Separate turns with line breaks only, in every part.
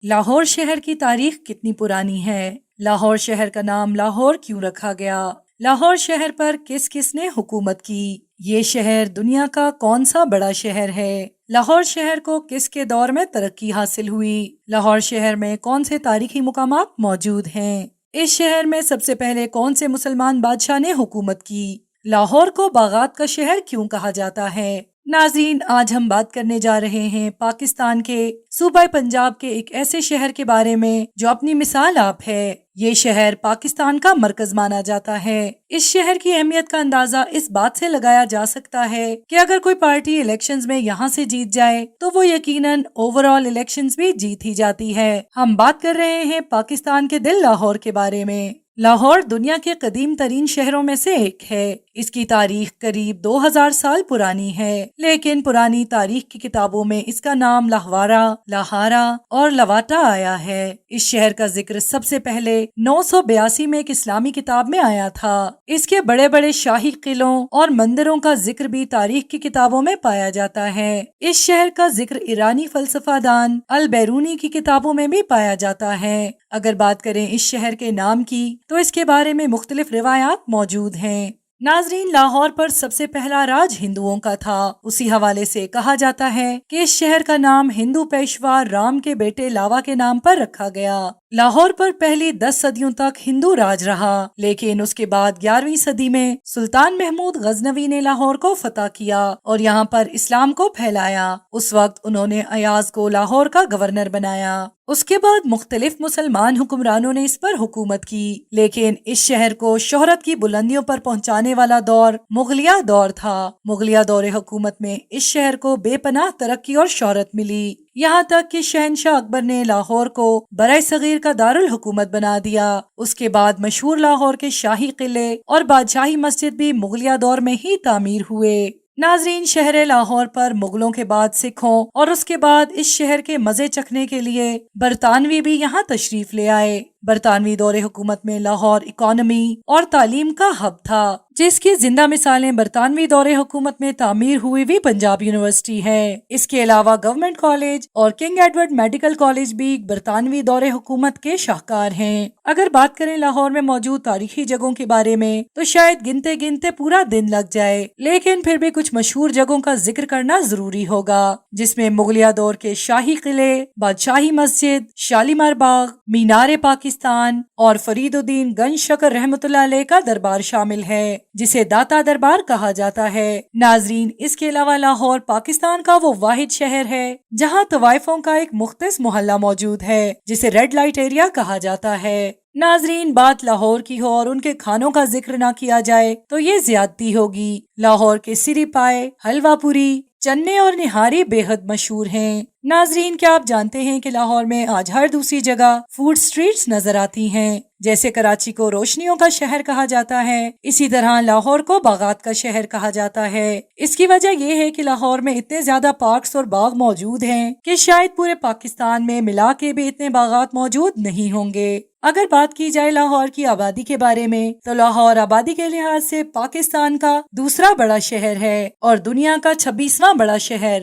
لاہور شہر کی تاریخ کتنی پرانی ہے؟ لاہور شہر کا نام لاہور کیوں رکھا گیا؟ لاہور شہر پر کس کس نے حکومت کی؟ یہ شہر دنیا کا کون سا بڑا شہر ہے؟ لاہور شہر کو کس کے دور میں ترقی حاصل ہوئی؟ لاہور شہر میں کون سے تاریخی مقامات موجود ہیں؟ اس شہر میں سب سے پہلے کون سے مسلمان بادشاہ نے حکومت کی؟ لاہور کو باغات کا شہر کیوں کہا جاتا ہے؟ ناظرین، آج ہم بات کرنے جا رہے ہیں پاکستان کے صوبہ پنجاب کے ایک ایسے شہر کے بارے میں جو اپنی مثال آپ ہے۔ یہ شہر پاکستان کا مرکز مانا جاتا ہے۔ اس شہر کی اہمیت کا اندازہ اس بات سے لگایا جا سکتا ہے کہ اگر کوئی پارٹی الیکشنز میں یہاں سے جیت جائے تو وہ یقیناً اوور آل الیکشنز بھی جیت ہی جاتی ہے۔ ہم بات کر رہے ہیں پاکستان کے دل لاہور کے بارے میں۔ لاہور دنیا کے قدیم ترین شہروں میں سے ایک ہے۔ اس کی تاریخ قریب 2000 سال پرانی ہے، لیکن پرانی تاریخ کی کتابوں میں اس کا نام لاہوارہ، لاہارا اور لواٹا آیا ہے۔ اس شہر کا ذکر سب سے پہلے 982 میں ایک اسلامی کتاب میں آیا تھا۔ اس کے بڑے بڑے شاہی قلعوں اور مندروں کا ذکر بھی تاریخ کی کتابوں میں پایا جاتا ہے۔ اس شہر کا ذکر ایرانی فلسفہ دان البیرونی کی کتابوں میں بھی پایا جاتا ہے۔ اگر بات کریں اس شہر کے نام کی تو اس کے بارے میں مختلف روایات موجود ہیں۔ ناظرین، لاہور پر سب سے پہلا راج ہندوؤں کا تھا۔ اسی حوالے سے کہا جاتا ہے کہ اس شہر کا نام ہندو پیشوا رام کے بیٹے لاوا کے نام پر رکھا گیا۔ لاہور پر پہلی 10 صدیوں تک ہندو راج رہا، لیکن اس کے بعد 11ویں صدی میں سلطان محمود غزنوی نے لاہور کو فتح کیا اور یہاں پر اسلام کو پھیلایا۔ اس وقت انہوں نے ایاز کو لاہور کا گورنر بنایا۔ اس کے بعد مختلف مسلمان حکمرانوں نے اس پر حکومت کی، لیکن اس شہر کو شہرت کی بلندیوں پر پہنچانے والا دور مغلیہ دور تھا۔ مغلیہ دور حکومت میں اس شہر کو بے پناہ ترقی اور شہرت ملی، یہاں تک کہ شہنشاہ اکبر نے لاہور کو برائے صغیر کا دارالحکومت بنا دیا۔ اس کے بعد مشہور لاہور کے شاہی قلعے اور بادشاہی مسجد بھی مغلیہ دور میں ہی تعمیر ہوئے۔ ناظرین، شہر لاہور پر مغلوں کے بعد سکھوں اور اس کے بعد اس شہر کے مزے چکھنے کے لیے برطانوی بھی یہاں تشریف لے آئے۔ برطانوی دور حکومت میں لاہور اکانومی اور تعلیم کا ہب تھا، جس کی زندہ مثالیں برطانوی دور حکومت میں تعمیر ہوئی بھی پنجاب یونیورسٹی ہے۔ اس کے علاوہ گورنمنٹ کالج اور کنگ ایڈورڈ میڈیکل کالج بھی برطانوی دور حکومت کے شاہکار ہیں۔ اگر بات کریں لاہور میں موجود تاریخی جگہوں کے بارے میں تو شاید گنتے گنتے پورا دن لگ جائے، لیکن پھر بھی کچھ مشہور جگہوں کا ذکر کرنا ضروری ہوگا، جس میں مغلیہ دور کے شاہی قلعے، بادشاہی مسجد، شالیمار باغ، مینار پاکستان اور فرید الدین گنج شکر رحمۃ اللہ علیہ کا دربار شامل ہے، جسے داتا دربار کہا جاتا ہے۔ ناظرین، اس کے علاوہ لاہور پاکستان کا وہ واحد شہر ہے جہاں طوائفوں کا ایک مختص محلہ موجود ہے، جسے ریڈ لائٹ ایریا کہا جاتا ہے۔ ناظرین، بات لاہور کی ہو اور ان کے کھانوں کا ذکر نہ کیا جائے تو یہ زیادتی ہوگی۔ لاہور کے سری پائے، حلوہ پوری، چنے اور نہاری بے حد مشہور ہیں۔ ناظرین، کیا آپ جانتے ہیں کہ لاہور میں آج ہر دوسری جگہ فوڈ سٹریٹس نظر آتی ہیں؟ جیسے کراچی کو روشنیوں کا شہر کہا جاتا ہے، اسی طرح لاہور کو باغات کا شہر کہا جاتا ہے۔ اس کی وجہ یہ ہے کہ لاہور میں اتنے زیادہ پارکس اور باغ موجود ہیں کہ شاید پورے پاکستان میں ملا کے بھی اتنے باغات موجود نہیں ہوں گے۔ اگر بات کی جائے لاہور کی آبادی کے بارے میں تو لاہور آبادی کے لحاظ سے پاکستان کا دوسرا بڑا شہر ہے اور دنیا کا 26واں بڑا شہر۔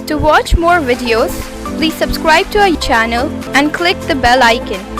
To watch more videos, please subscribe to our channel and click the bell icon.